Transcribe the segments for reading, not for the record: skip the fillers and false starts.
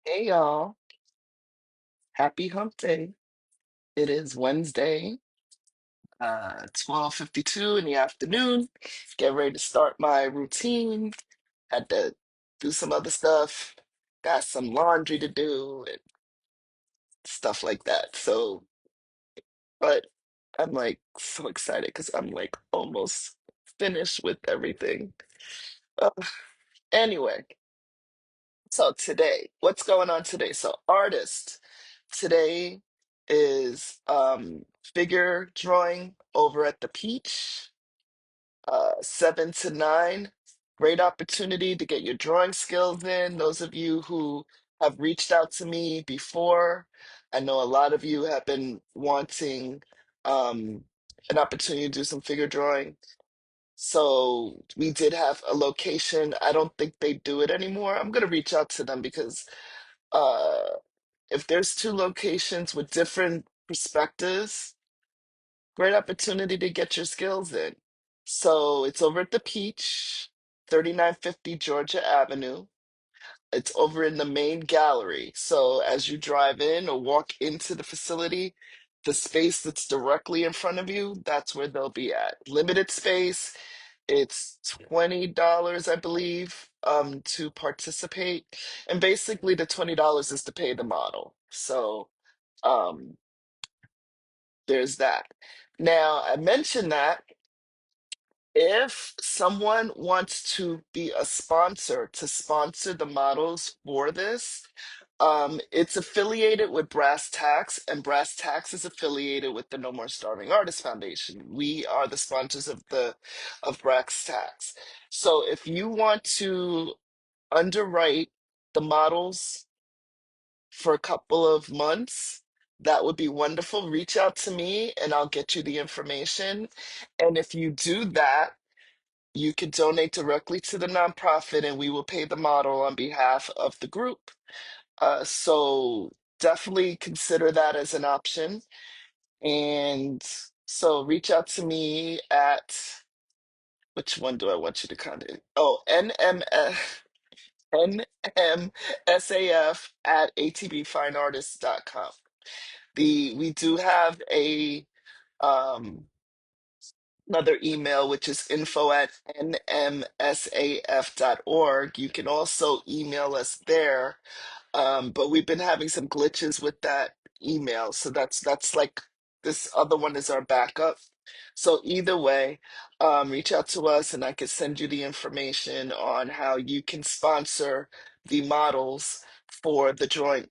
Hey y'all, happy hump day. It is Wednesday, 12:52 in the afternoon. Get ready to start my routine. Had to do some other stuff. Got some laundry to do and stuff like that. But I'm like so excited because I'm like almost finished with everything. Uh, anyway, so today, what's going on today? So artist. Today is figure drawing over at the Peach, 7 to 9. Great opportunity to get your drawing skills in. Those of you who have reached out to me before, I know a lot of you have been wanting um, an opportunity to do some figure drawing. So we did have a location. I don't think they do it anymore. I'm gonna reach out to them because uh, if there's two locations with different perspectives, great opportunity to get your skills in. So it's over at the Peach, 3950 Georgia Avenue. It's over in the main gallery. So as you drive in or walk into the facility, the space that's directly in front of you, that's where they'll be at. Limited space. It's $20, I believe, to participate. And basically the $20 is to pay the model. So um, there's that. Now, I mentioned that if someone wants to be a sponsor to sponsor the models for this, it's affiliated with Brass Tacks, and Brass Tacks is affiliated with the No More Starving Artists Foundation. We are the sponsors of Brass Tacks. So if you want to underwrite the models for a couple of months, that would be wonderful. Reach out to me and I'll get you the information. And if you do that, you can donate directly to the nonprofit and we will pay the model on behalf of the group. So definitely consider that as an option. And so reach out to me at which one do I want you to contact? Oh, NMSAF at atbfineartists.com. We do have a um another email which is info at nmsaf.org. You can also email us there, but we've been having some glitches with that email, so that's like this other one is our backup. So either way, reach out to us and I can send you the information on how you can sponsor the models for the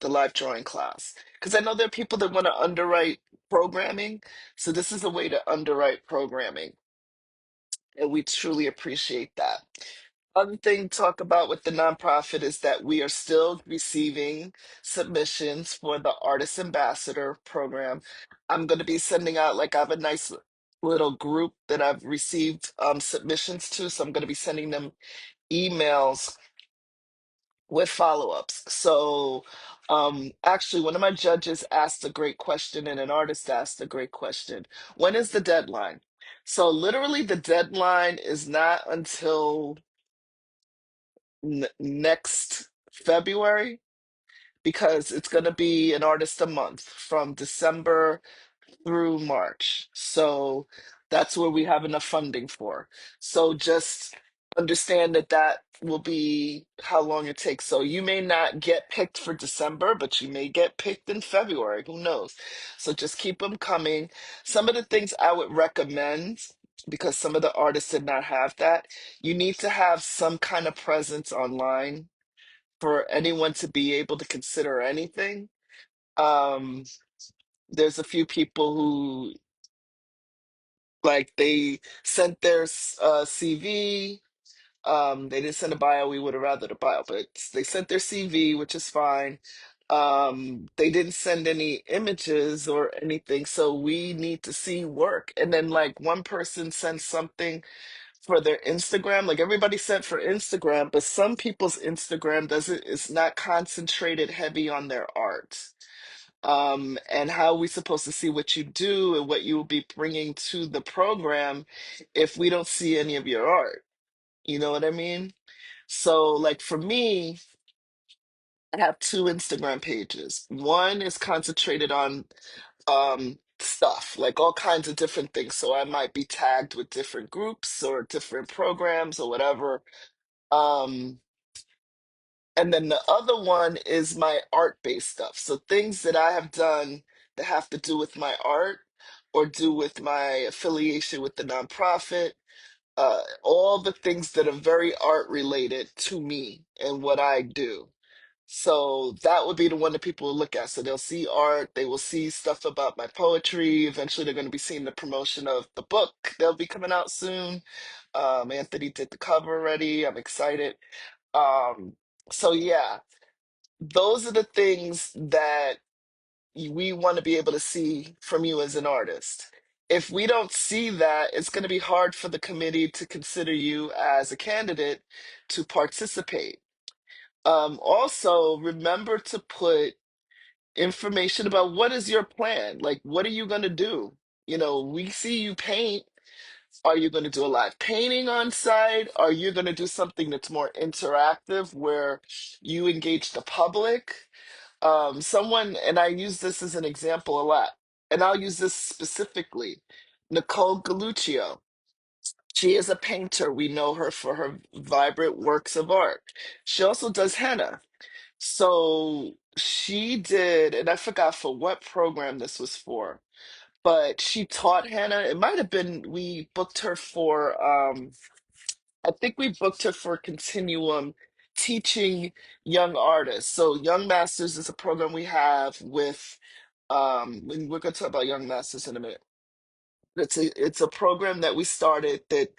live drawing class. Because I know there are people that want to underwrite programming, so this is a way to underwrite programming, and we truly appreciate that. Other thing to talk about with the nonprofit is that we are still receiving submissions for the Artist Ambassador program. I'm going to be sending out, like, I have a nice little group that I've received submissions to, so I'm going to be sending them emails with follow-ups. So, actually, one of my judges asked a great question, and an artist asked a great question. When is the deadline? So, literally, the deadline is not until next February because it's going to be an artist a month from December through March. So that's where we have enough funding for. So just understand that that will be how long it takes. So you may not get picked for December, but you may get picked in February. Who knows? So just keep them coming. Some of the things I would recommend, because some of the artists did not have that, you need to have some kind of presence online for anyone to be able to consider anything. Um, there's a few people who like they sent their CV. They didn't send a bio. We would have rather the bio, but they sent their CV, which is fine. They didn't send any images or anything, so we need to see work. And then like one person sent something for their Instagram. Like everybody sent for Instagram, but some people's Instagram doesn't, it's not concentrated heavy on their art. And how are we supposed to see what you do and what you will be bringing to the program if we don't see any of your art? You know what I mean? So, like for me, I have two Instagram pages. One is concentrated on stuff, like all kinds of different things. So I might be tagged with different groups or different programs or whatever. Um, and then the other one is my art-based stuff. So things that I have done that have to do with my art or do with my affiliation with the nonprofit, all the things that are very art related to me and what I do. So that would be the one that people will look at. So they'll see art, they will see stuff about my poetry. Eventually, they're going to be seeing the promotion of the book that'll be coming out soon. Anthony did the cover already. I'm excited. Um, so yeah, those are the things that we want to be able to see from you as an artist. If we don't see that, it's going to be hard for the committee to consider you as a candidate to participate. Also, remember to put information about what is your plan? Like, what are you going to do? You know, we see you paint. Are you going to do a live painting on site? Are you going to do something that's more interactive where you engage the public? Someone, and I use this as an example a lot, and I'll use this specifically. Nicole Galuccio. She is a painter. We know her for her vibrant works of art. She also does henna. So she did, and I forgot for what program this was for, but she taught henna. It might have been we booked her for I think we booked her for Continuum teaching young artists. So Young Masters is a program we have with and we're gonna talk about Young Masters in a minute. It's a program that we started that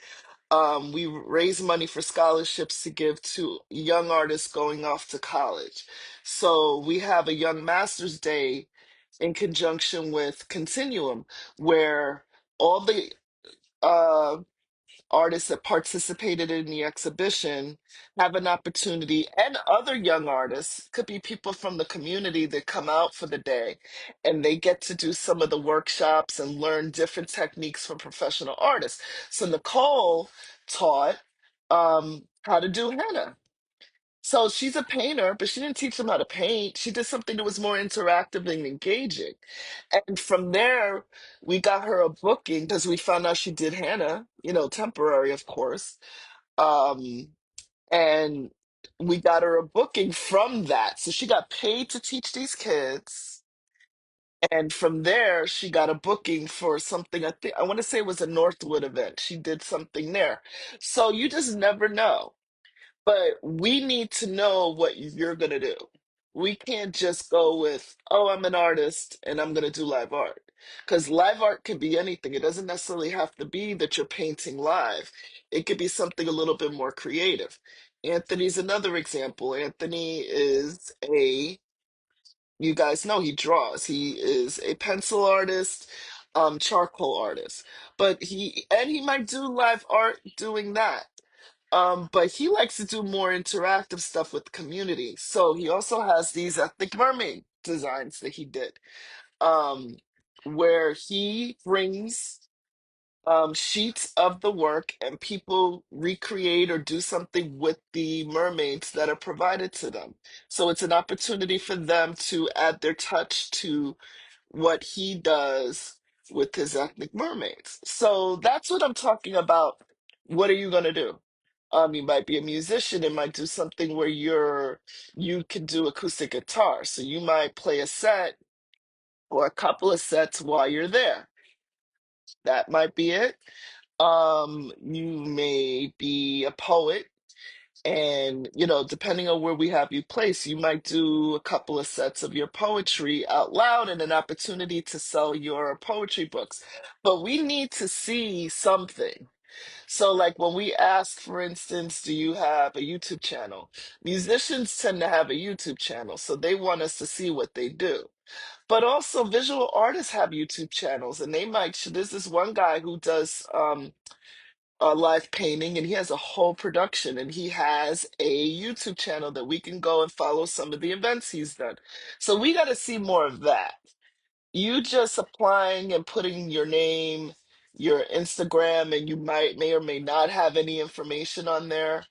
we raise money for scholarships to give to young artists going off to college. So we have a Young Masters Day in conjunction with Continuum, where all the uh, artists that participated in the exhibition have an opportunity, and other young artists, could be people from the community that come out for the day, and they get to do some of the workshops and learn different techniques from professional artists. So Nicole taught how to do henna. So she's a painter, but she didn't teach them how to paint. She did something that was more interactive and engaging. And from there, we got her a booking because we found out she did Hannah, temporary, of course. Um, and we got her a booking from that. So she got paid to teach these kids. And from there, she got a booking for something. I want to say it was a Northwood event. She did something there. So you just never know. But we need to know what you're going to do. We can't just go with, oh, I'm an artist and I'm going to do live art. Because live art could be anything. It doesn't necessarily have to be that you're painting live, it could be something a little bit more creative. Anthony's another example. Anthony is you guys know he draws. He is a pencil artist, charcoal artist. But he might do live art doing that. But he likes to do more interactive stuff with the community. So he also has these ethnic mermaid designs that he did, um, where he brings sheets of the work and people recreate or do something with the mermaids that are provided to them. So it's an opportunity for them to add their touch to what he does with his ethnic mermaids. So that's what I'm talking about. What are you going to do? You might be a musician. It might do something where you can do acoustic guitar. So you might play a set or a couple of sets while you're there. That might be it. You may be a poet, and depending on where we have you placed, you might do a couple of sets of your poetry out loud and an opportunity to sell your poetry books. But we need to see something. So, like when we ask, for instance, do you have a YouTube channel? Musicians tend to have a YouTube channel, so they want us to see what they do. But also, visual artists have YouTube channels, and they might. There's this one guy who does live painting, and he has a whole production, and he has a YouTube channel that we can go and follow some of the events he's done. So we got to see more of that. You just applying and putting your name, your Instagram, and you may or may not have any information on there.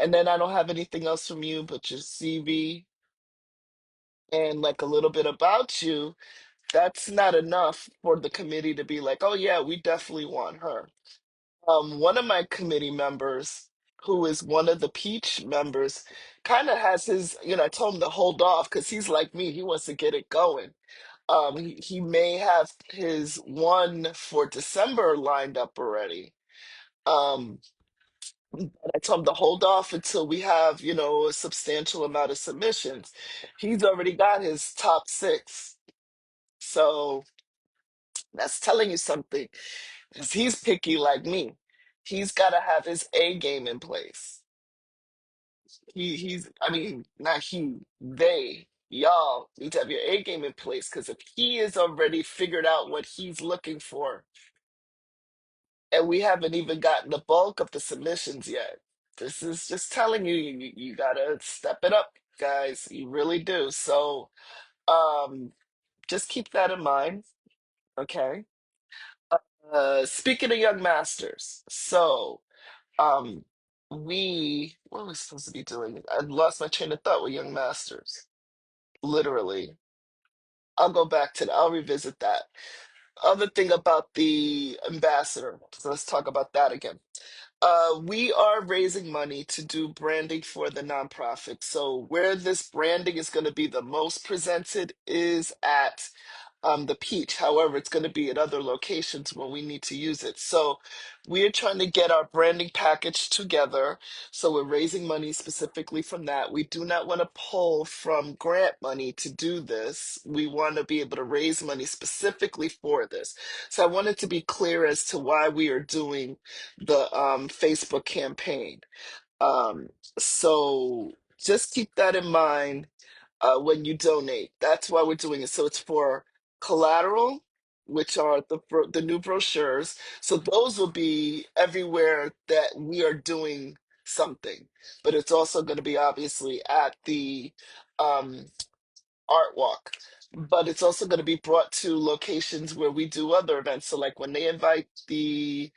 And then I don't have anything else from you but your CV. and like a little bit about you, that's not enough for the committee to be like, oh yeah, we definitely want her. One of my committee members, who is one of the Peach members, kind of has his, I told him to hold off because he's like me, he wants to get it going. He may have his one for December lined up already. Um, I told him to hold off until we have, a substantial amount of submissions. He's already got his top six. So that's telling you something. 'Cause he's picky like me. He's got to have his A game in place. I mean, not he, they, y'all need to have your A game in place because if he has already figured out what he's looking for, and we haven't even gotten the bulk of the submissions yet, this is just telling you, you gotta step it up, guys. You really do. So, um, just keep that in mind, okay? Speaking of young masters, so um, what are we supposed to be doing? I lost my train of thought with young masters. Literally, I'll go back to that. I'll revisit that. Other thing about the ambassador. So let's talk about that again. We are raising money to do branding for the nonprofit. So where this branding is going to be the most presented is at the Peach. However, it's going to be at other locations when we need to use it. So we're trying to get our branding package together. So we're raising money specifically from that. We do not want to pull from grant money to do this. We want to be able to raise money specifically for this. So I wanted to be clear as to why we are doing the Facebook campaign. Um, so just keep that in mind when you donate. That's why we're doing it. So it's for collateral, which are the new brochures. So those will be everywhere that we are doing something. But it's also going to be obviously at the um, art walk. But it's also going to be brought to locations where we do other events. So, like when they invite the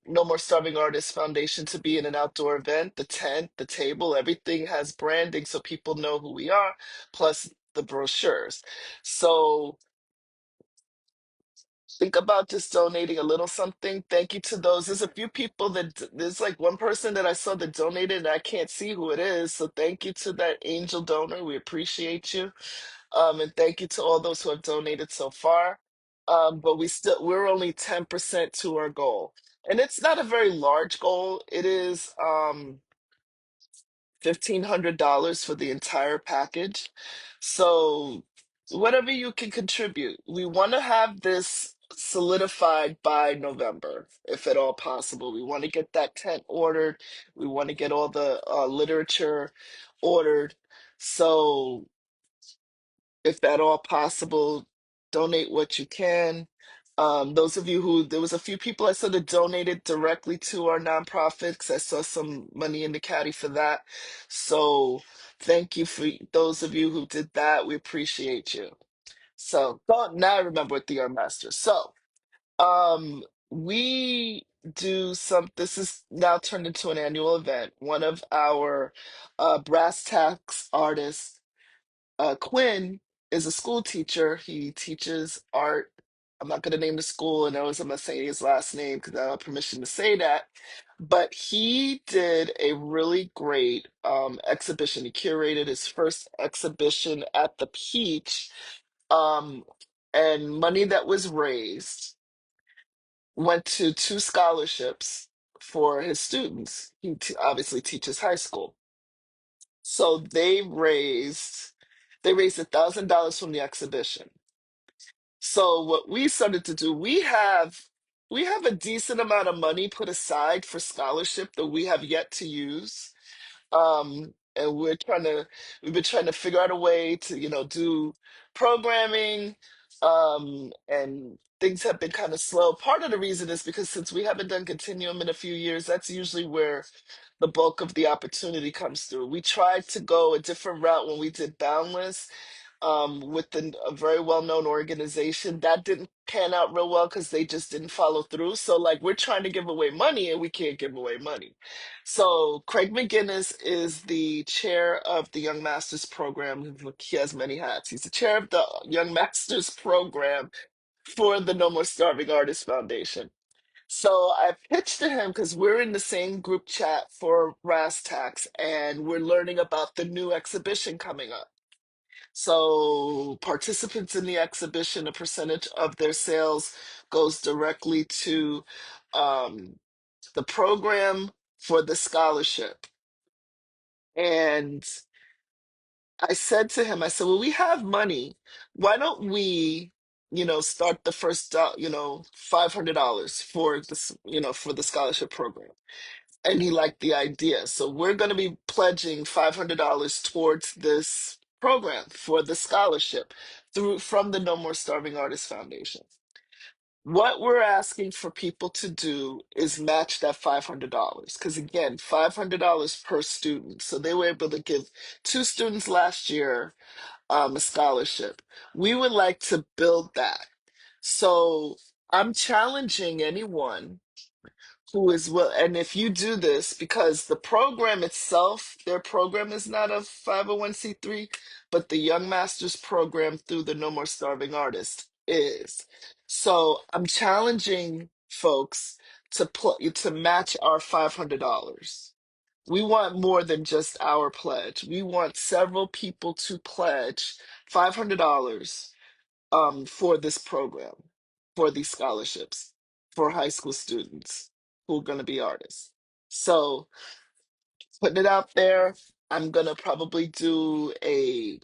No More Starving Artists Foundation to be in an outdoor event, the tent, the table, everything has branding so people know who we are, plus the brochures. So, think about just donating a little something. Thank you to those. There's a few people there's like one person that I saw that donated, and I can't see who it is. So, thank you to that angel donor. We appreciate you. And thank you to all those who have donated so far. But we're only 10% to our goal. And it's not a very large goal. It is $1,500 for the entire package. So whatever you can contribute, we want to have this solidified by November, if at all possible. We want to get that tent ordered. We want to get all the literature ordered. So if at all possible, donate what you can. Those of you there was a few people I saw that donated directly to our nonprofits. I saw some money in the caddy for that. So thank you for those of you who did that. We appreciate you. So now I remember what the Master. So we do this is now turned into an annual event. One of our brass tacks artists, Quinn, is a school teacher. He teaches art. I'm not going to name the school, and I was not saying his last name because I don't have permission to say that. But he did a really great exhibition. He curated his first exhibition at the Peach, um, and money that was raised went to two scholarships for his students. Obviously teaches high school. So they raised $1,000 from the exhibition. So what we started to do, we have a decent amount of money put aside for scholarship that we have yet to use. And we've been trying to figure out a way to, do programming, and things have been kind of slow. Part of the reason is because since we haven't done Continuum in a few years, that's usually where the bulk of the opportunity comes through. We tried to go a different route when we did Boundless, with a very well-known organization. That didn't pan out real well because they just didn't follow through. So like we're trying to give away money and we can't give away money. So Craig McGinnis is the chair of the Young Masters program. He has many hats. He's the chair of the Young Masters program for the No More Starving Artists Foundation. So I pitched to him because we're in the same group chat for Brass Tacks and we're learning about the new exhibition coming up. So participants in the exhibition, a percentage of their sales goes directly to um, the program for the scholarship. And I said to him, I said, well, we have money. Why don't we, start the first, $500 for this, for the scholarship program? And he liked the idea. So we're going to be pledging $500 towards this program for the scholarship through from the No More Starving Artists Foundation. What we're asking for people to do is match that $500 because again, $500 per student. So they were able to give two students last year a scholarship. We would like to build that. So I'm challenging anyone who is well, and if you do this, because the program itself, their program is not a 501c3, but the Young Masters program through the No More Starving Artist is. So I'm challenging folks to match our $500. We want more than just our pledge. We want several people to pledge $500 for this program, for these scholarships for high school students who are going to be artists. So putting it out there, I'm going to probably do a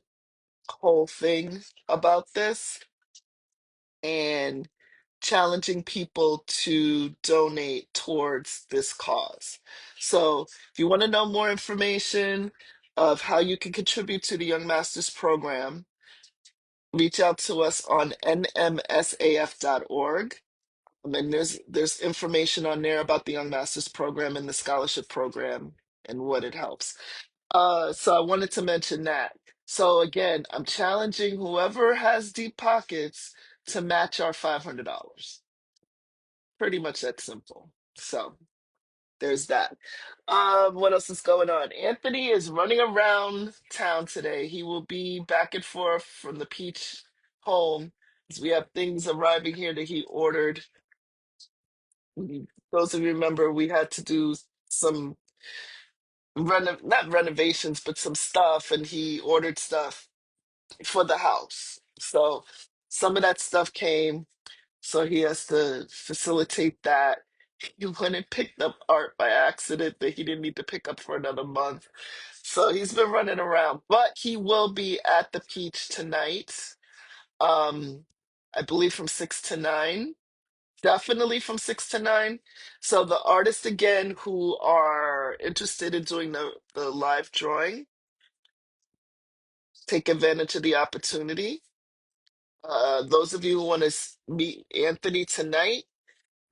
whole thing about this and challenging people to donate towards this cause. So if you want to know more information of how you can contribute to the Young Masters program, reach out to us on nmsaf.org. And there's information on there about the Young Masters program and the scholarship program and what it helps. So I wanted to mention that. So again, I'm challenging whoever has deep pockets to match our $500. Pretty much that simple. So there's that. What else is going on? Anthony is running around town today. He will be back and forth from the Peach home as we have things arriving here that he ordered. Those of you remember we had to do some not renovations, but some stuff, and he ordered stuff for the house. So some of that stuff came, so he has to facilitate that. He went and picked up art by accident that he didn't need to pick up for another month. So he's been running around, but he will be at the Peach tonight. Um, I believe from 6 to 9. Definitely from 6 to 9. So the artists again who are interested in doing the live drawing, take advantage of the opportunity. Those of you who want to meet Anthony tonight,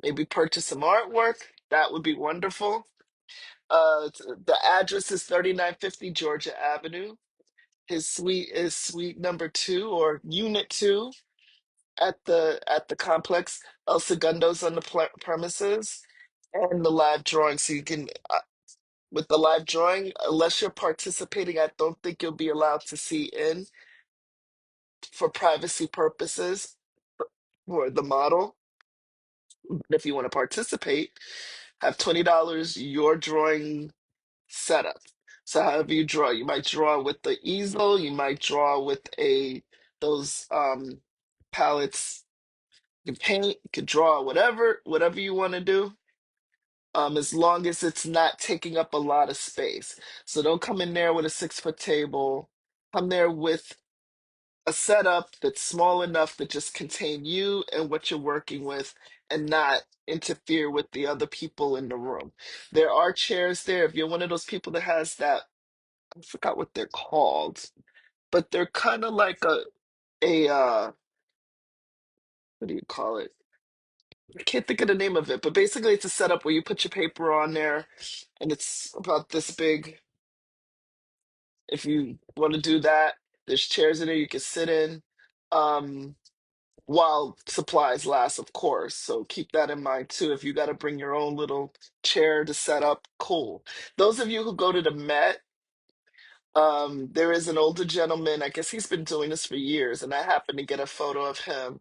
maybe purchase some artwork, that would be wonderful. The address is 3950 Georgia Avenue. His suite is suite number 2 or unit 2 at the complex. El Segundo's on the premises and the live drawing. So you can with the live drawing, unless you're participating, I don't think you'll be allowed to see in for privacy purposes for the model. But if you want to participate, have $20 your drawing setup. So however you draw, you might draw with the easel, you might draw with those palettes. You can paint, you can draw whatever you want to do. As long as it's not taking up a lot of space. So don't come in there with a 6-foot table. Come there with a setup that's small enough to just contain you and what you're working with and not interfere with the other people in the room. There are chairs there. If you're one of those people that has that, I forgot what they're called, but they're kind of like a what do you call it? I can't think of the name of it, but basically it's a setup where you put your paper on there and it's about this big if you want to do that. There's chairs in there you can sit in. Um, while supplies last, of course. So keep that in mind too. If you got to bring your own little chair to set up, cool. Those of you who go to the Met, there is an older gentleman. I guess he's been doing this for years, and I happened to get a photo of him.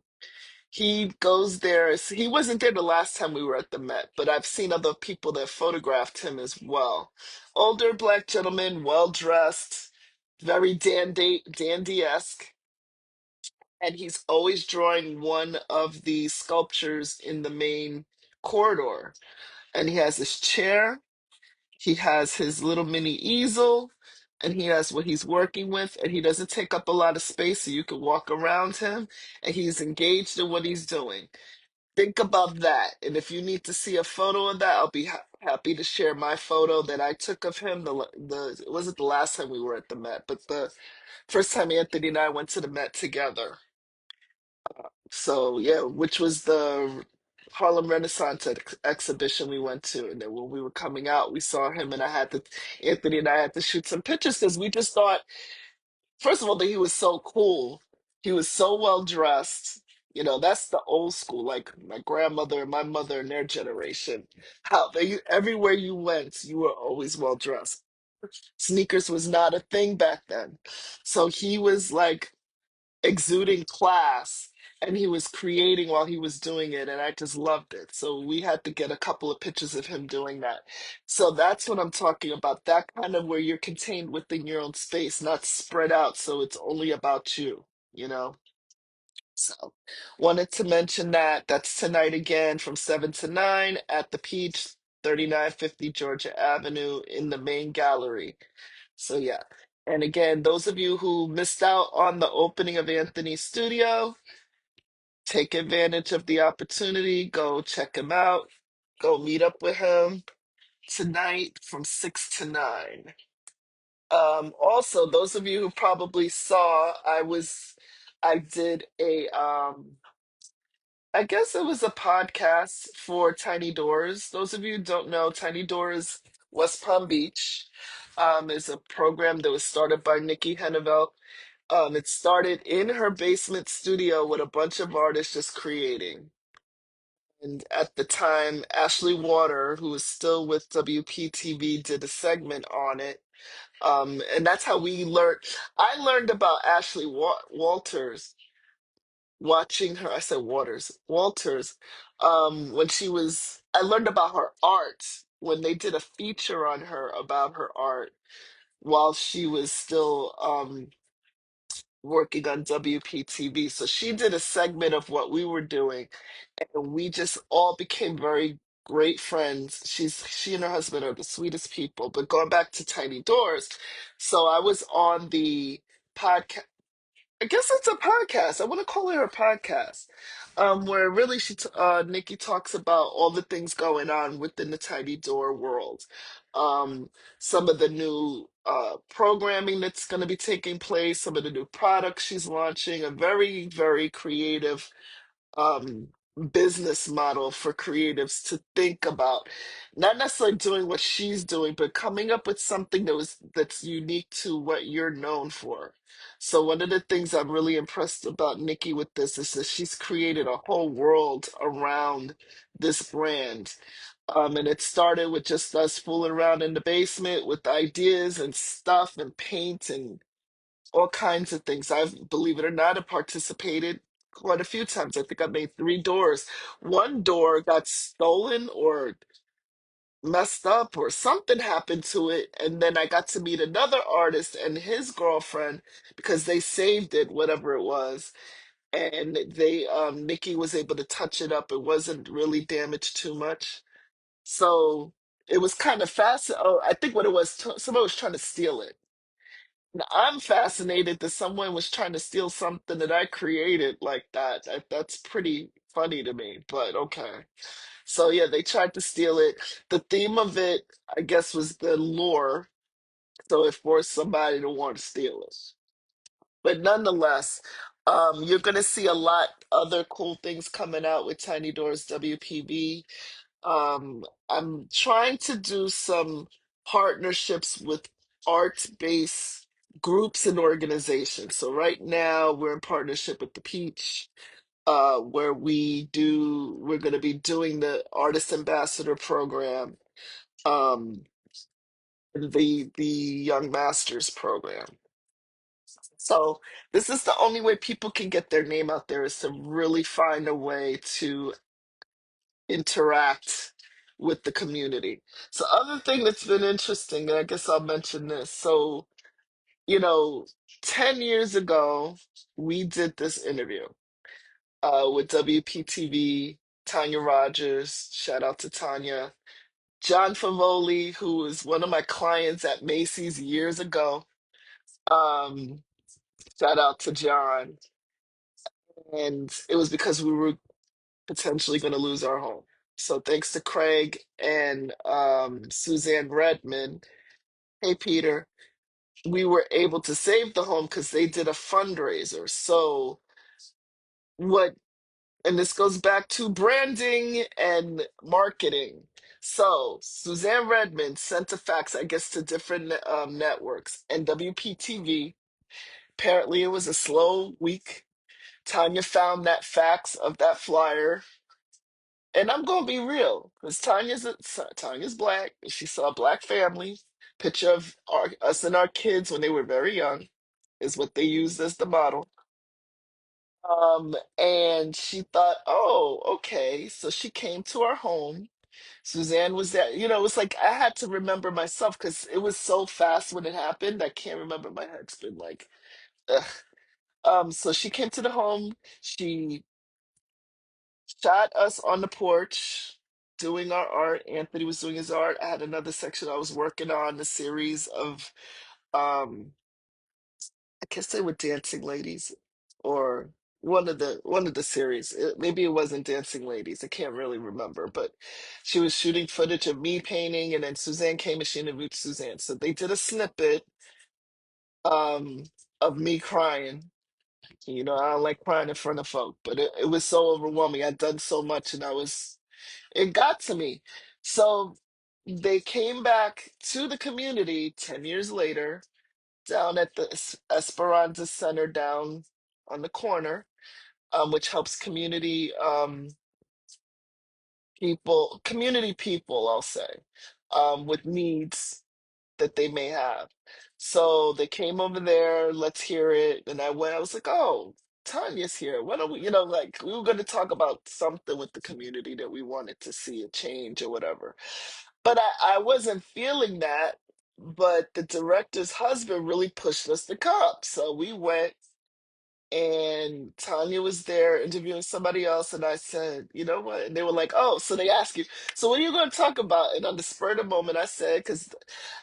He goes there. He wasn't there the last time we were at the Met, but I've seen other people that photographed him as well. Older black gentleman, well dressed, very dandy-esque, and he's always drawing one of the sculptures in the main corridor. And he has his chair, he has his little mini easel, and he has what he's working with, and he doesn't take up a lot of space, so you can walk around him, and he's engaged in what he's doing. Think about that. And if you need to see a photo of that, I'll be happy to share my photo that I took of him. It wasn't the last time we were at the Met, but the first time Anthony and I went to the Met together. So yeah, which was the Harlem Renaissance exhibition we went to, and then when we were coming out, we saw him, and Anthony and I had to shoot some pictures because we just thought, first of all, that he was so cool. He was so well dressed. You know, that's the old school, like my grandmother and my mother and their generation. How they everywhere you went, you were always well dressed. Sneakers was not a thing back then, so he was like exuding class, and he was creating while he was doing it, and I just loved it. So we had to get a couple of pictures of him doing that. So that's what I'm talking about, that kind of where you're contained within your own space, not spread out so it's only about you, you know. So wanted to mention that that's tonight again from 7 to 9 at the Peach, 3950 Georgia Avenue in the main gallery. So yeah. And again, those of you who missed out on the opening of Anthony's studio, take advantage of the opportunity. Go check him out. Go meet up with him tonight from 6 to 9. Also, those of you who probably saw, I did I guess it was a podcast for Tiny Doors. Those of you who don't know, Tiny Doors West Palm Beach is a program that was started by Nikki Hennevelt. It started in her basement studio with a bunch of artists just creating. And at the time, Ashley Water, who is still with WPTV, did a segment on it. And that's how we learned. I learned about Ashley Walters watching her. I said Walters, when I learned about her art when they did a feature on her about her art while she was still working on WPTV. So she did a segment of what we were doing, and we just all became very great friends. She and her husband are the sweetest people. But going back to Tiny Doors, so I was on the podcast. I guess it's a podcast. I want to call it her podcast, where really Nikki talks about all the things going on within the Tiny Door world, some of the new programming that's going to be taking place, some of the new products she's launching, a very, very creative um business model for creatives to think about, not necessarily doing what she's doing, but coming up with something that's unique to what you're known for. So one of the things I'm really impressed about Nikki with this is that she's created a whole world around this brand. And it started with just us fooling around in the basement with ideas and stuff and paint and all kinds of things. I've, believe it or not, have participated quite a few times. I think I made three doors. One door got stolen or messed up or something happened to it. And then I got to meet another artist and his girlfriend because they saved it, whatever it was. And Nikki was able to touch it up. It wasn't really damaged too much. So it was kind of fast. Oh, I think what it was, somebody was trying to steal it. Now, I'm fascinated that someone was trying to steal something that I created like that. That's pretty funny to me, but okay. So yeah, they tried to steal it. The theme of it, I guess, was the lore, so it forced somebody to want to steal it. But nonetheless, you're gonna see a lot other cool things coming out with Tiny Doors WPB. I'm trying to do some partnerships with art-based groups and organizations. So right now we're in partnership with the Peach, where we're going to be doing the Artist Ambassador program, um, and the Young Masters program. So this is the only way people can get their name out there, is to really find a way to interact with the community. So other thing that's been interesting, and I guess I'll mention this. So, you know, 10 years ago, we did this interview with WPTV, Tanya Rogers, shout out to Tanya, John Favoli, who was one of my clients at Macy's years ago. Um, Shout out to John. And it was because we were potentially going to lose our home. So thanks to Craig and Suzanne Redmond, hey Peter, we were able to save the home because they did a fundraiser. So what, and this goes back to branding and marketing. So Suzanne Redmond sent a fax, I guess, to different networks, and WPTV. Apparently, it was a slow week. Tanya found that fax of that flyer. And I'm gonna be real, because Tanya's black. And she saw a black family. Picture of us and our kids when they were very young is what they used as the model. And she thought, oh, okay. So she came to our home. Suzanne was there. You know, it was like I had to remember myself because it was so fast when it happened. I can't remember. My head's been like, ugh. So she came to the home. She shot us on the porch doing our art. Anthony was doing his art. I had another section I was working on, the series of um I guess they were dancing ladies, or one of the series. Maybe it wasn't Dancing Ladies. I can't really remember, but she was shooting footage of me painting, and then Suzanne came and she interviewed Suzanne. So they did a snippet um of me crying. You know, I don't like crying in front of folk, but it was so overwhelming. I'd done so much, and it got to me. So they came back to the community 10 years later, down at the Esperanza Center down on the corner, which helps community people, I'll say, with needs that they may have. So they came over there, let's hear it. And I was like, oh, Tanya's here. Why don't we, like we were going to talk about something with the community that we wanted to see a change or whatever. But I wasn't feeling that. But the director's husband really pushed us to come. So we went, and Tanya was there interviewing somebody else, and I said, you know what? And they were like, oh, so they ask you, so what are you going to talk about? And on the spur of the moment, I said, because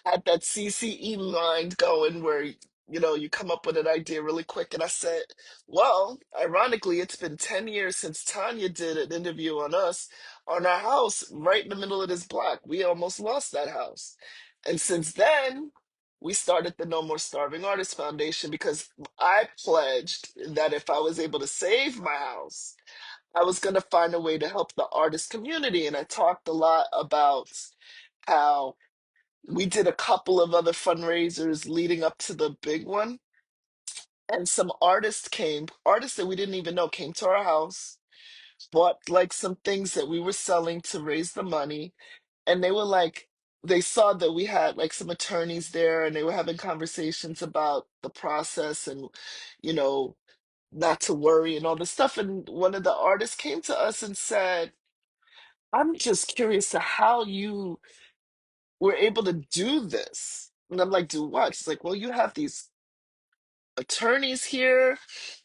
I had that CCE mind going where, you come up with an idea really quick. And I said, well, ironically, it's been 10 years since Tanya did an interview on us, on our house, right in the middle of this block. We almost lost that house. And since then, we started the No More Starving Artists Foundation because I pledged that if I was able to save my house, I was going to find a way to help the artist community. And I talked a lot about how we did a couple of other fundraisers leading up to the big one. And some artists that we didn't even know came to our house, bought like some things that we were selling to raise the money. And they were like, they saw that we had like some attorneys there, and they were having conversations about the process and, you know, not to worry and all this stuff. And one of the artists came to us and said, I'm just curious to how you were able to do this. And I'm like, do what? She's like, well, you have these attorneys here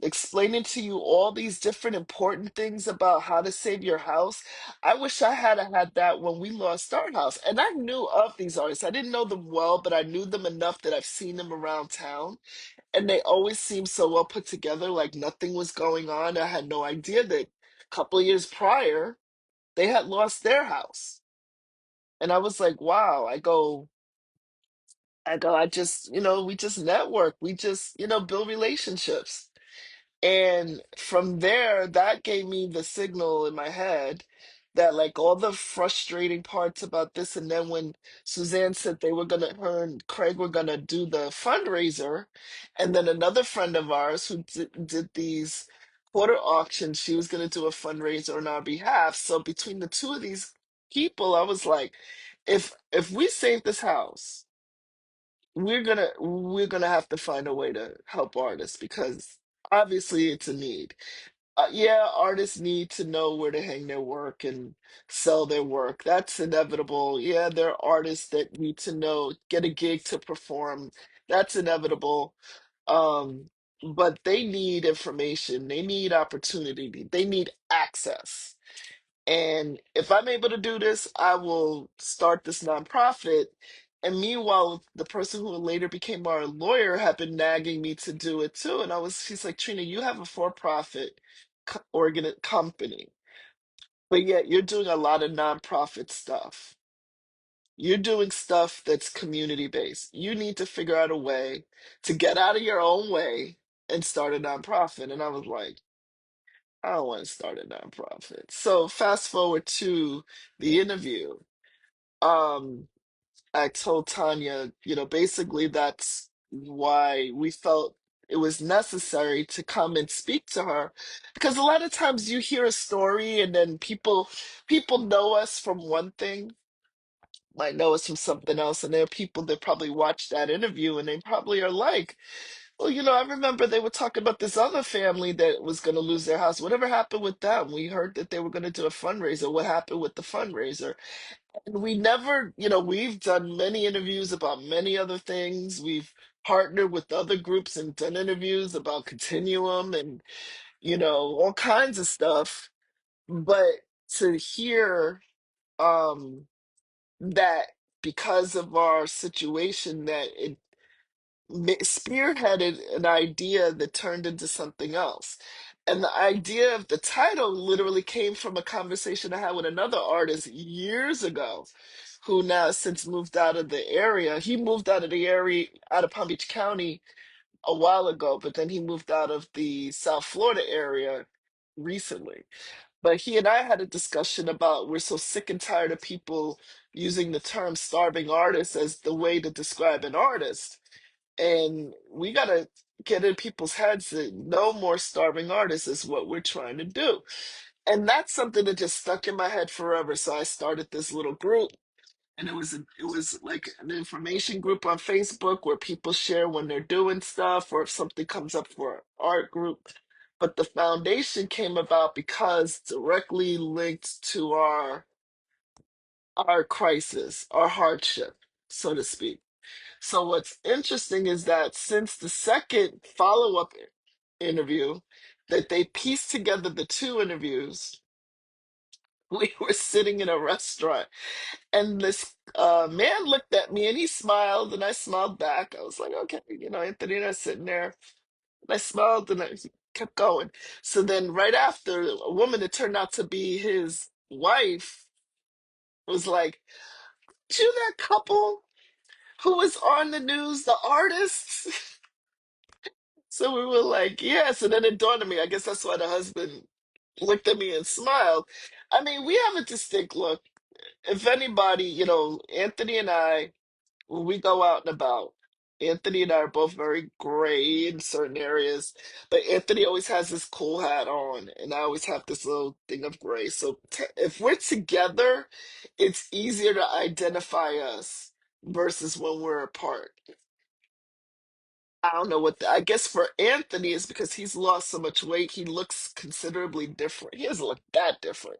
explaining to you all these different important things about how to save your house. I wish I had that when we lost our house. And I knew of these artists. I didn't know them well, but I knew them enough that I've seen them around town. And they always seemed so well put together, like nothing was going on. I had no idea that a couple of years prior, they had lost their house. And I was like, wow, I just, we just network. We just, build relationships. And from there, that gave me the signal in my head. that like all the frustrating parts about this, and then when Suzanne said they were gonna, her and Craig were gonna do the fundraiser, and then another friend of ours who did these quarter auctions, she was gonna do a fundraiser on our behalf. So between the two of these people, I was like, if we save this house, we're gonna have to find a way to help artists because obviously it's a need. Yeah, artists need to know where to hang their work and sell their work. That's inevitable. Yeah, there are artists that need to know, get a gig to perform. That's inevitable. Um, but they need information, they need opportunity, they need access. And if I'm able to do this, I will start this nonprofit. And meanwhile, the person who later became our lawyer had been nagging me to do it too. And she's like, Trina, you have a for-profit company, but yet you're doing a lot of nonprofit stuff. You're doing stuff that's community based. You need to figure out a way to get out of your own way and start a nonprofit. And I was like, I don't want to start a nonprofit. So fast forward to the interview. Um, I told Tanya, basically that's why we felt it was necessary to come and speak to her. Because a lot of times you hear a story and then people know us from one thing, might know us from something else, and there are people that probably watch that interview and they probably are like, well, I remember they were talking about this other family that was going to lose their house. Whatever happened with them? We heard that they were going to do a fundraiser. What happened with the fundraiser? And we never, we've done many interviews about many other things. We've partnered with other groups and done interviews about Continuum and, all kinds of stuff. But to hear that because of our situation that it spearheaded an idea that turned into something else. And the idea of the title literally came from a conversation I had with another artist years ago, who now has since moved out of the area. He moved out of the area, out of Palm Beach County a while ago, but then he moved out of the South Florida area recently. But he and I had a discussion about we're so sick and tired of people using the term starving artist as the way to describe an artist, and we got to get in people's heads that no more starving artists is what we're trying to do. And that's something that just stuck in my head forever. So I started this little group, and it was like an information group on Facebook where people share when they're doing stuff or if something comes up for an art group. But the foundation came about because directly linked to our crisis, our hardship, so to speak. So what's interesting is that since the second follow-up interview, that they pieced together the two interviews, we were sitting in a restaurant and this man looked at me and he smiled and I smiled back. I was like, okay, Anthony and I sitting there and I smiled and I kept going. So then right after, a woman that turned out to be his wife was like, you that couple who was on the news, the artists? So we were like, yes. And then it dawned on me, I guess that's why the husband looked at me and smiled. I mean, we have a distinct look. If anybody, Anthony and I, when we go out and about, Anthony and I are both very gray in certain areas, but Anthony always has this cool hat on, and I always have this little thing of gray. So if we're together, it's easier to identify us versus when we're apart. I don't know I guess for Anthony is because he's lost so much weight, he looks considerably different. He doesn't look that different,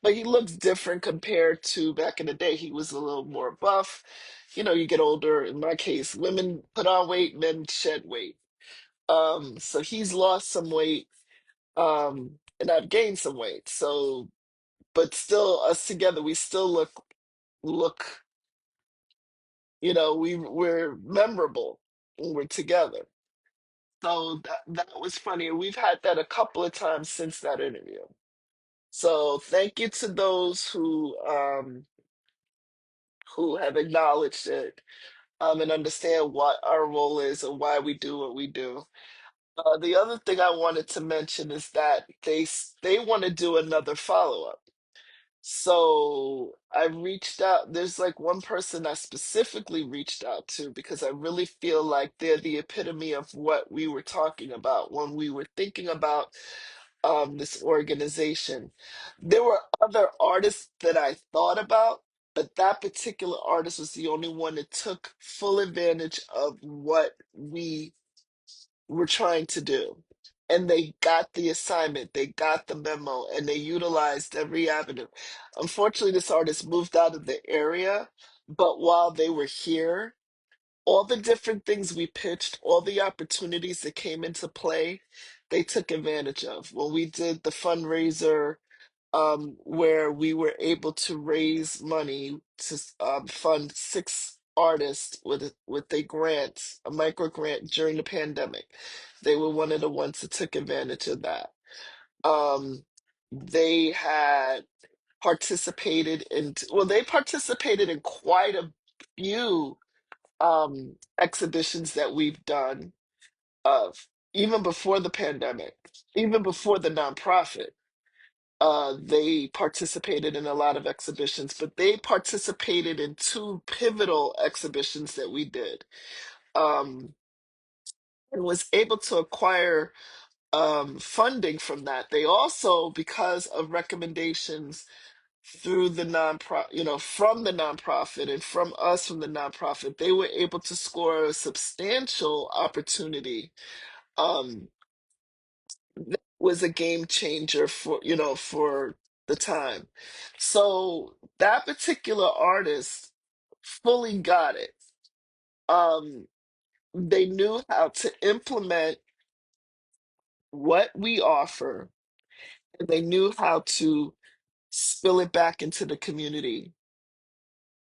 but he looks different compared to back in the day. He was a little more buff. You get older. In my case, women put on weight, men shed weight. So he's lost some weight, and I've gained some weight. So, but still, us together, we still look. We're memorable when we're together. So that was funny. We've had that a couple of times since that interview. So thank you to those who have acknowledged it, and understand what our role is and why we do what we do. The other thing I wanted to mention is that they want to do another follow up. So I reached out. There's like one person I specifically reached out to because I really feel like they're the epitome of what we were talking about when we were thinking about this organization. There were other artists that I thought about, but that particular artist was the only one that took full advantage of what we were trying to do. And they got the assignment, they got the memo, and they utilized every avenue. Unfortunately, this artist moved out of the area, but while they were here, all the different things we pitched, all the opportunities that came into play, they took advantage of. When we did the fundraiser, where we were able to raise money to fund 6 artists with a grant, a micro grant during the pandemic. They were one of the ones that took advantage of that. Um, they had participated in, well, they participated in quite a few exhibitions that we've done of even before the pandemic, even before the nonprofit. They participated in a lot of exhibitions, but they participated in 2 pivotal exhibitions that we did, um, and was able to acquire funding from that. They also, because of recommendations through the nonprofit, from the nonprofit and from us from the nonprofit, they were able to score a substantial opportunity. Um, that was a game changer for the time. So that particular artist fully got it. Um, they knew how to implement what we offer, and they knew how to spill it back into the community,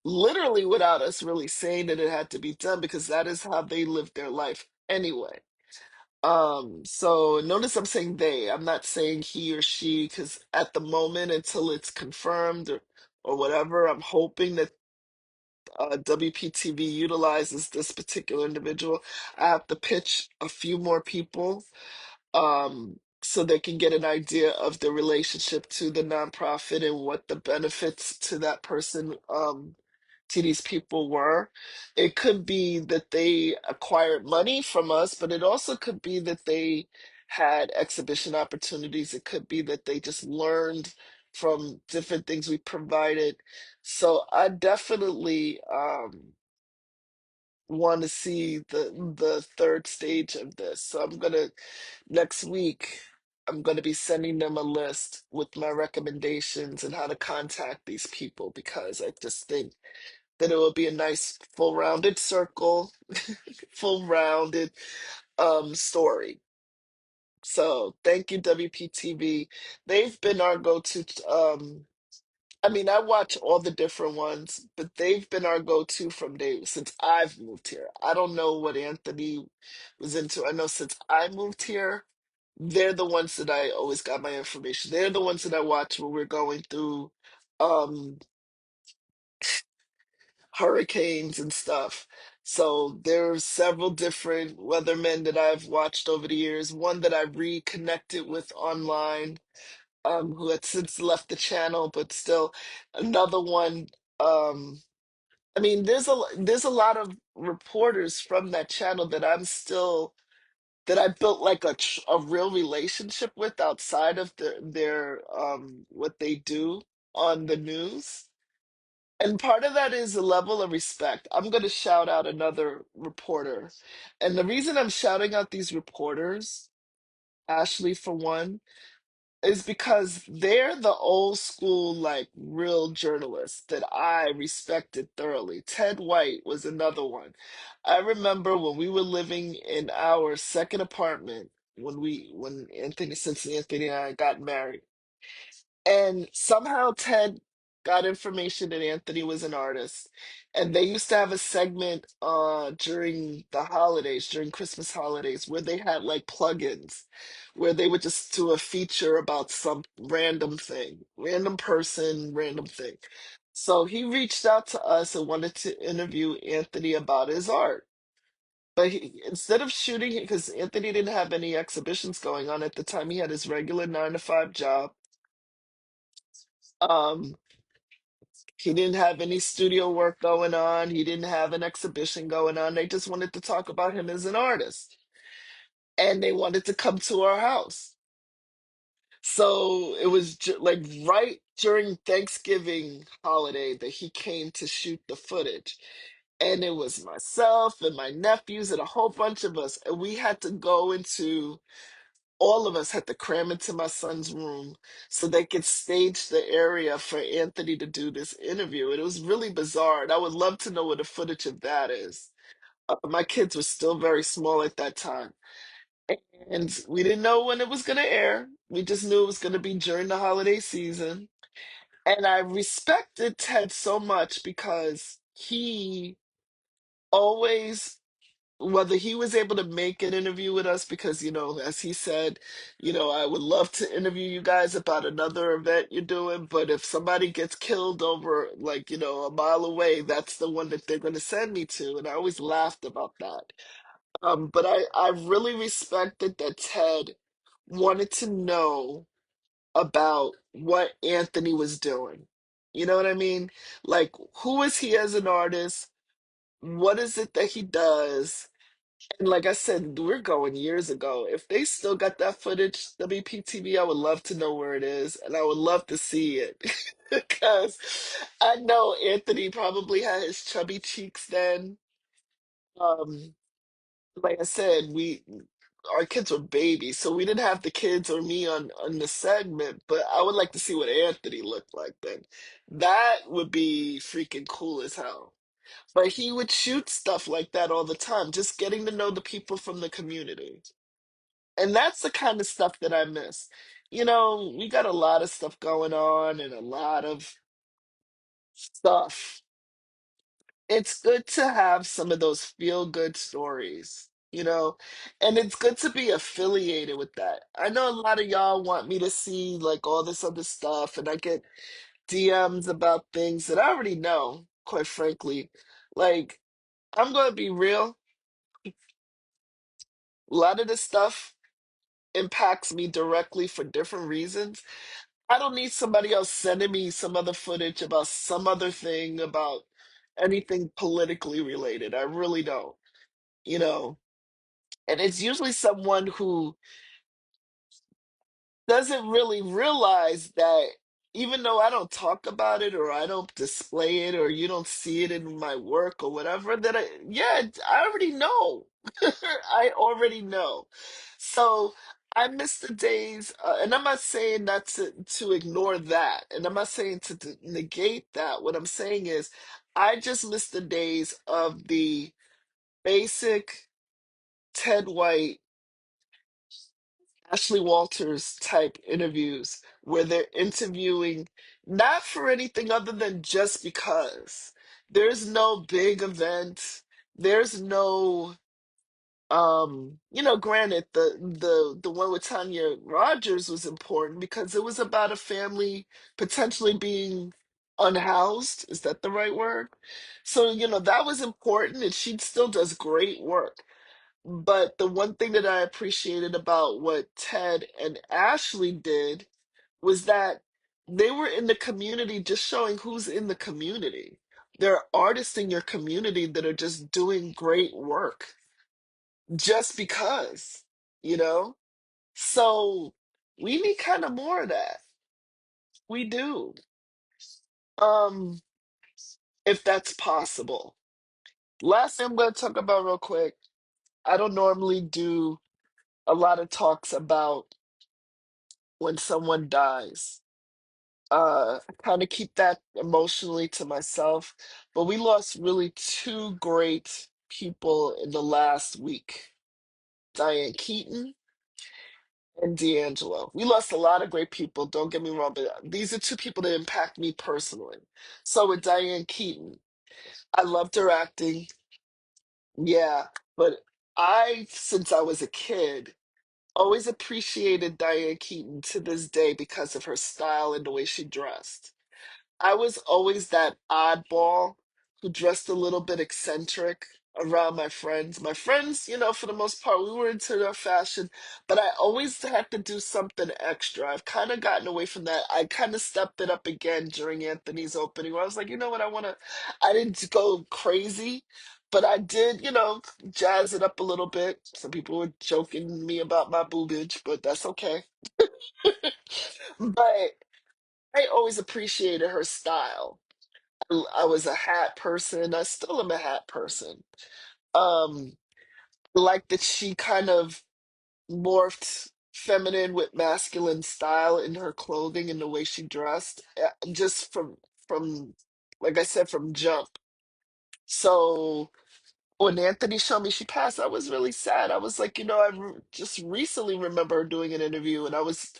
literally without us really saying that it had to be done, because that is how they live their life anyway. So notice I'm saying they, I'm not saying he or she, because at the moment, until it's confirmed or whatever, I'm hoping that WPTV utilizes this particular individual. I have to pitch a few more people, so they can get an idea of the relationship to the nonprofit and what the benefits to that person, to these people were. It could be that they acquired money from us, but it also could be that they had exhibition opportunities. It could be that they just learned from different things we provided. So I definitely want to see the third stage of this. So next week, I'm gonna be sending them a list with my recommendations and how to contact these people, because I just think that it will be a nice full rounded circle, full rounded story. So thank you, WPTV. They've been our go-to. I mean, I watch all the different ones, but they've been our go-to from day since I've moved here. I don't know what Anthony was into. I know since I moved here, they're the ones that I always got my information. They're the ones that I watch when we're going through um hurricanes and stuff. So there's several different weathermen that I've watched over the years. One that I reconnected with online, who had since left the channel, but still another one. I mean, there's a lot of reporters from that channel that that I built like a real relationship with outside of their what they do on the news. And part of that is a level of respect. I'm going to shout out another reporter. And the reason I'm shouting out these reporters, Ashley for one, is because they're the old school, like real journalists that I respected thoroughly. Ted White was another one. I remember when we were living in our second apartment, when since Anthony and I got married. And somehow Ted got information that Anthony was an artist. And they used to have a segment during the holidays, during Christmas holidays, where they had like plugins, where they would just do a feature about some random thing, random person, random thing. So he reached out to us and wanted to interview Anthony about his art. But instead of shooting it, because Anthony didn't have any exhibitions going on at the time, he had his regular 9 to 5 job. Um, He didn't have any studio work going on. He didn't have an exhibition going on. They just wanted to talk about him as an artist. And they wanted to come to our house. So it was like right during Thanksgiving holiday that he came to shoot the footage. And it was myself and my nephews and a whole bunch of us. And we had to go into, all of us had to cram into my son's room so they could stage the area for Anthony to do this interview. And it was really bizarre. And I would love to know what the footage of that is. My kids were still very small at that time. And we didn't know when it was going to air. We just knew it was going to be during the holiday season. And I respected Ted so much because he always, whether he was able to make an interview with us, because, as he said, I would love to interview you guys about another event you're doing, but if somebody gets killed over, like, a mile away, that's the one that they're going to send me to. And I always laughed about that. But I really respected that Ted wanted to know about what Anthony was doing. You know what I mean? Like, who is he as an artist? What is it that he does? And like I said, we're going years ago. If they still got that footage, WPTV, I would love to know where it is, and I would love to see it. Because I know Anthony probably had his chubby cheeks then. Um, like I said, our kids were babies, so we didn't have the kids or me on the segment, but I would like to see what Anthony looked like then. That would be freaking cool as hell. But he would shoot stuff like that all the time, just getting to know the people from the community. And that's the kind of stuff that I miss. We got a lot of stuff going on and a lot of stuff. It's good to have some of those feel good stories, and it's good to be affiliated with that. I know a lot of y'all want me to see like all this other stuff, and I get DMs about things that I already know, quite frankly. Like, I'm going to be real. A lot of this stuff impacts me directly for different reasons. I don't need somebody else sending me some other footage about some other thing about anything politically related. I really don't, you know. And it's usually someone who doesn't really realize that even though I don't talk about it or I don't display it or you don't see it in my work or whatever, that yeah, I already know. I already know. So I miss the days, and I'm not saying not to ignore that, and I'm not saying to negate that. What I'm saying is, I just miss the days of the basic Ted White, Ashley Walters type interviews where they're interviewing not for anything other than just because. There's no big event. There's no granted the one with Tanya Rogers was important because it was about a family potentially being unhoused. Is that the right word? So, that was important and she still does great work. But the one thing that I appreciated about what Ted and Ashley did was that they were in the community just showing who's in the community. There are artists in your community that are just doing great work just because, you know? So we need kind of more of that. We do. Um, if that's possible. Last thing I'm going to talk about real quick. I don't normally do a lot of talks about when someone dies. I kind of keep that emotionally to myself. But we lost really two great people in the last week. Diane Keaton and D'Angelo. We lost a lot of great people, don't get me wrong, but these are two people that impact me personally. So with Diane Keaton, I loved her acting, yeah, but since I was a kid, always appreciated Diane Keaton to this day because of her style and the way she dressed. I was always that oddball who dressed a little bit eccentric. around my friends. My friends, for the most part, we were into their fashion, but I always had to do something extra. I've kind of gotten away from that. I kind of stepped it up again during Anthony's opening, where I was like, you know what, I didn't go crazy, but I did, jazz it up a little bit. Some people were joking me about my boobage, but that's okay. But I always appreciated her style. I was a hat person. I still am a hat person. Um, like that she kind of morphed feminine with masculine style in her clothing and the way she dressed, just from like I said, from jump. So when Anthony showed me she passed, I was really sad. I was like, just recently remember her doing an interview, and I was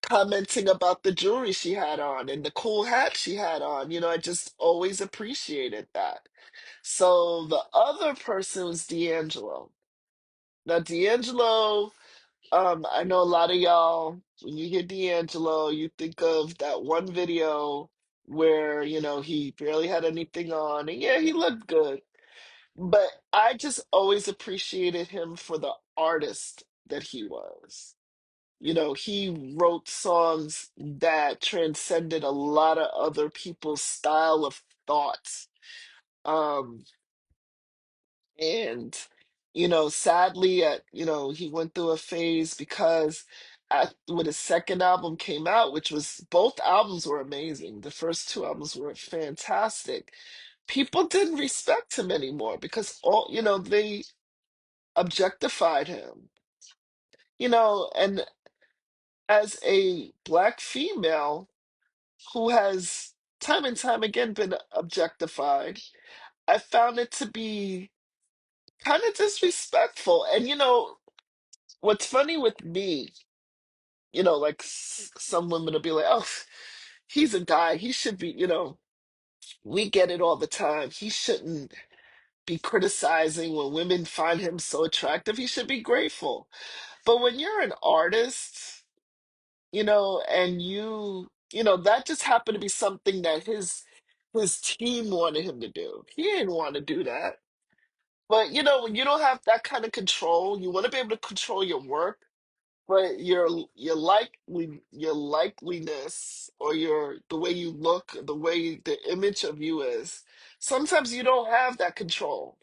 commenting about the jewelry she had on and the cool hat she had on. I just always appreciated that. So the other person was D'Angelo. Now, D'Angelo, I know a lot of y'all, when you hear D'Angelo, you think of that one video where, he barely had anything on. And yeah, he looked good. But I just always appreciated him for the artist that he was. He wrote songs that transcended a lot of other people's style of thoughts. Um, and sadly, he went through a phase because when his second album came out, which was both albums were amazing. The first two albums were fantastic. People didn't respect him anymore because they objectified him. And as a black female who has time and time again been objectified, I found it to be kind of disrespectful. And what's funny with me, like some women will be like, oh, he's a guy. He should be, we get it all the time. He shouldn't be criticizing when women find him so attractive. He should be grateful. But when you're an artist, and that just happened to be something that his team wanted him to do. He didn't want to do that. But when you don't have that kind of control, you want to be able to control your work, but your likeliness or the way you look, the way the image of you is, sometimes you don't have that control.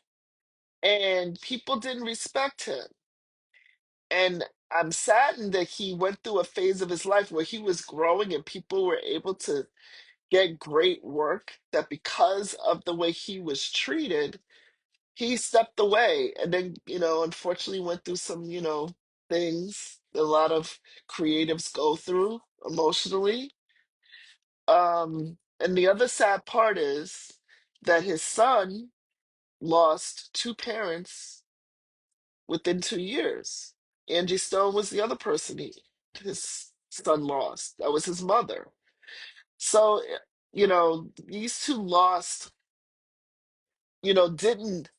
And people didn't respect him. And I'm saddened that he went through a phase of his life where he was growing and people were able to get great work, that because of the way he was treated, he stepped away. And then, unfortunately went through some, things that a lot of creatives go through emotionally. And the other sad part is that his son lost two parents within 2 years. Angie Stone was the other person his son lost. That was his mother. So, these two lost, didn't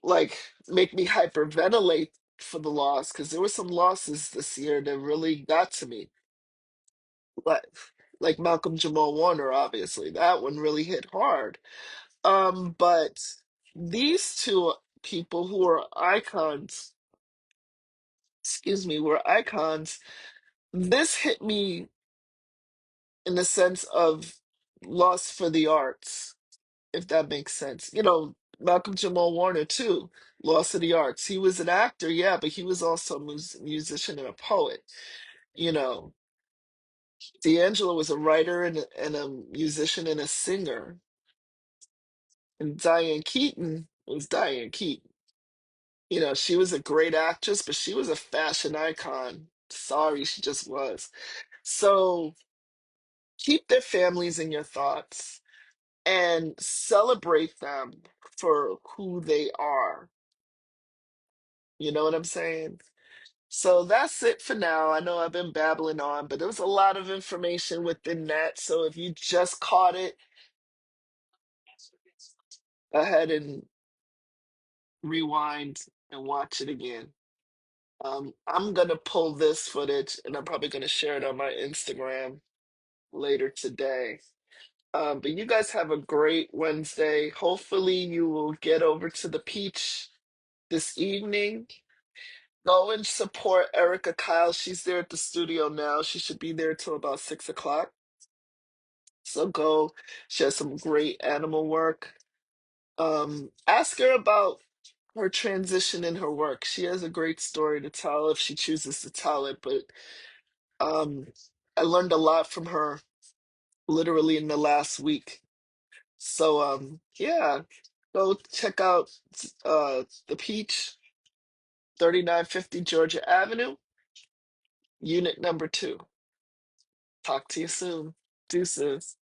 like make me hyperventilate for the loss, because there were some losses this year that really got to me. Like Malcolm Jamal Warner, obviously. That one really hit hard. But these two people who are icons, excuse me, were icons. This hit me in the sense of loss for the arts, if that makes sense. Malcolm Jamal Warner too, loss of the arts. He was an actor, yeah, but he was also a musician and a poet. You know, D'Angelo was a writer and a musician and a singer. And Diane Keaton was Diane Keaton. She was a great actress, but she was a fashion icon. Sorry, she just was. So keep their families in your thoughts and celebrate them for who they are. You know what I'm saying? So that's it for now. I know I've been babbling on, but there was a lot of information within that. So if you just caught it, go ahead and rewind and watch it again. I'm gonna pull this footage and I'm probably gonna share it on my Instagram later today. But you guys have a great Wednesday. Hopefully, you will get over to the Peach this evening. Go and support Erica Kyle. She's there at the studio now. She should be there till about 6 o'clock. So go. She has some great animal work. Ask her about her transition in her work. She has a great story to tell if she chooses to tell it. But um, I learned a lot from her literally in the last week. So yeah, go check out the Peach, 3950 Georgia Avenue, unit number 2. Talk to you soon. Deuces.